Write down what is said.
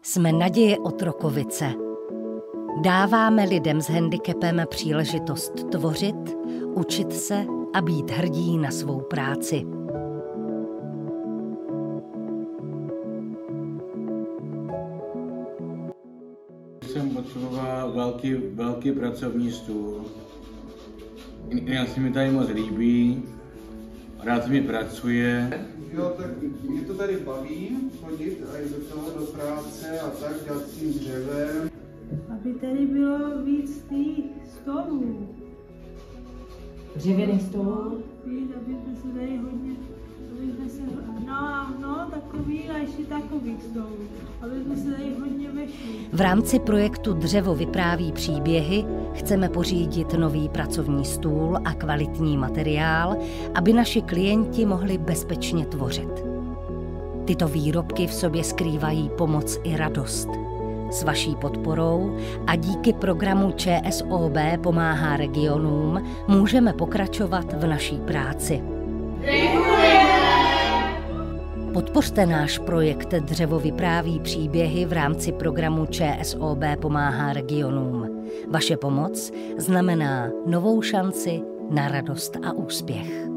Jsme Naděje Otrokovice. Dáváme lidem s handicapem příležitost tvořit, učit se a být hrdí na svou práci. Jsem potřeboval velký pracovní stůl. Já se mi tady moc líbí, rád se mi pracuje. Jo, tak mě to tady baví, chodit a jít do toho do práce a tak dělat s tím dřevem. Aby tady bylo víc těch stolů. Dřevěných stolů? Víc, aby jsme se tady hodně, takový a ještě takových stolů, aby jsme se tady hodně vešli. V rámci projektu Dřevo vypráví příběhy chceme pořídit nový pracovní stůl a kvalitní materiál, aby naši klienti mohli bezpečně tvořit. Tyto výrobky v sobě skrývají pomoc i radost. S vaší podporou a díky programu ČSOB pomáhá regionům můžeme pokračovat v naší práci. Podpořte náš projekt Dřevo vypráví příběhy v rámci programu ČSOB pomáhá regionům. Vaše pomoc znamená novou šanci na radost a úspěch.